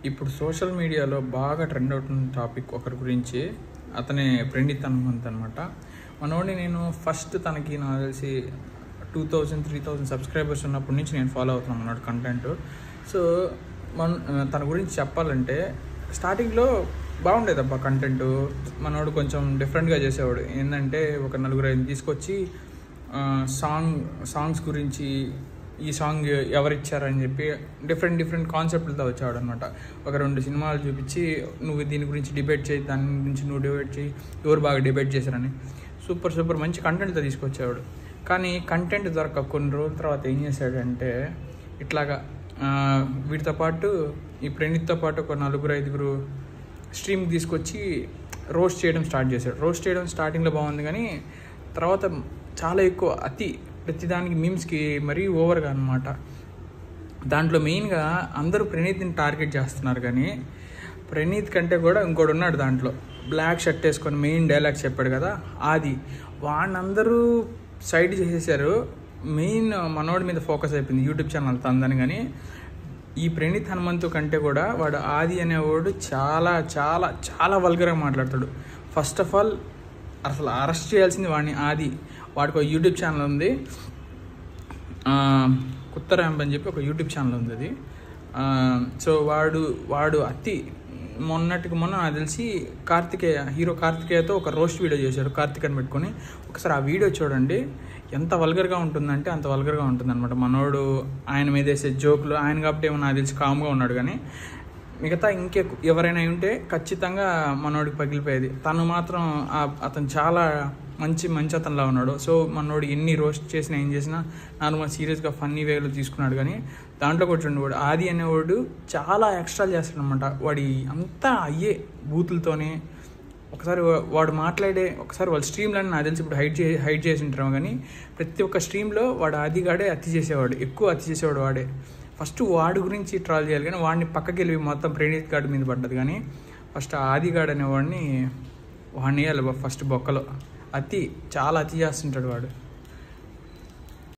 ఇప్పుడు సోషల్ మీడియాలో బాగా ట్రెండ్ అవుతున్న టాపిక్ ఒకరి గురించి, అతనే ప్రణీత్ హనుమంత్ అనమాట. మనోడిని నేను ఫస్ట్ తనకి నాకు తెలిసి 2000-3000 సబ్స్క్రైబర్స్ ఉన్నప్పటి నుంచి నేను ఫాలో అవుతున్నాను అన్నాడు కంటెంట్. సో తన గురించి చెప్పాలంటే స్టార్టింగ్లో బాగుండేదబ్బా కంటెంట్. మనోడు కొంచెం డిఫరెంట్గా చేసేవాడు. ఏంటంటే ఒక 4-5 తీసుకొచ్చి సాంగ్స్ గురించి, ఈ సాంగ్ ఎవరిచ్చారని చెప్పి డిఫరెంట్ కాన్సెప్ట్లతో వచ్చాడు అనమాట. ఒక 2 సినిమాలు చూపించి నువ్వు దీని గురించి డిబేట్ చేయి, దాని గురించి నువ్వు డిబేట్ చేయి, ఎవరు బాగా డిబేట్ చేశారని సూపర్ మంచి కంటెంట్తో తీసుకొచ్చేవాడు. కానీ కంటెంట్ దొరక కొన్ని రోజుల తర్వాత ఏం చేశాడంటే, ఇట్లాగా వీటితో పాటు ఈ ప్రణీత్తో పాటు ఒక 4-5 స్ట్రీమ్ తీసుకొచ్చి రోస్ట్ చేయడం స్టార్ట్ చేశాడు. రోస్ట్ చేయడం స్టార్టింగ్లో బాగుంది, కానీ తర్వాత చాలా ఎక్కువ ప్రతిదానికి మీమ్స్కి మరీ ఓవర్గా అనమాట. దాంట్లో మెయిన్గా అందరూ ప్రణీత్ని టార్గెట్ చేస్తున్నారు, కానీ ప్రణీత్ కంటే కూడా ఇంకోటి ఉన్నాడు దాంట్లో, బ్లాక్ షర్ట్ వేసుకొని మెయిన్ డైలాగ్స్ చెప్పాడు కదా, ఆది. వాడిని అందరూ సైడ్ చేసేసారు. మెయిన్ మనోడి మీద ఫోకస్ అయిపోయింది యూట్యూబ్ ఛానల్ తందని. కానీ ఈ ప్రణీత్ హనుమంతు కంటే కూడా వాడు ఆది అనేవాడు చాలా చాలా చాలా వల్గర్గా మాట్లాడతాడు. ఫస్ట్ ఆఫ్ ఆల్ అసలు అరెస్ట్ చేయాల్సింది వాడిని. ఆది వాడికి ఒక యూట్యూబ్ ఛానల్ ఉంది, కొత్త ర్యాంప్ అని చెప్పి ఒక యూట్యూబ్ ఛానల్ ఉంది అది. సో వాడు మొన్నటికి మొన్న నాకు తెలిసి హీరో కార్తికేయతో ఒక రోస్ట్ వీడియో చేశాడు, కార్తికేయని పెట్టుకొని. ఒకసారి ఆ వీడియో చూడండి, ఎంత వల్గర్గా ఉంటుందంటే అంత వల్గర్గా ఉంటుంది అనమాట. మనోడు ఆయన మీద వేసే జోకులు, ఆయన కాబట్టి ఏమో నాకు తెలిసి కామ్గా ఉన్నాడు, కానీ మిగతా ఎవరైనా ఉంటే ఖచ్చితంగా మనోడికి పగిలిపోయేది. తను మాత్రం అతను చాలా మంచి అతనిలా ఉన్నాడు. సో మనోడు ఎన్ని రోస్ట్ చేసినా ఏం చేసినా నార్మల్ సీరియస్గా ఫన్నీ వేలో తీసుకున్నాడు. కానీ దాంట్లో కూడా వాడు ఆది అనేవాడు చాలా ఎక్స్ట్రా చేస్తాడు అనమాట. వాడి అంతా అయ్యే బూతులతోనే. ఒకసారి వాడు ఒకసారి వాళ్ళ స్ట్రీమ్లని నాకు తెలిసి ఇప్పుడు హైడ్ చేసి ఉంటారు, కానీ ప్రతి ఒక్క స్ట్రీమ్లో వాడు ఆదిగాడే ఎక్కువ అతి చేసేవాడు వాడే. ఫస్ట్ వాడి గురించి ట్రాల్ చేయాలి, కానీ వాడిని పక్కకి వెళ్ళి మొత్తం ప్రణీత్ గాడి మీద పడ్డది. కానీ ఫస్ట్ ఆదిగాడు అనేవాడిని వేయాలి ఫస్ట్ బొక్కలో. చాలా అతి చేస్తుంటాడు వాడు.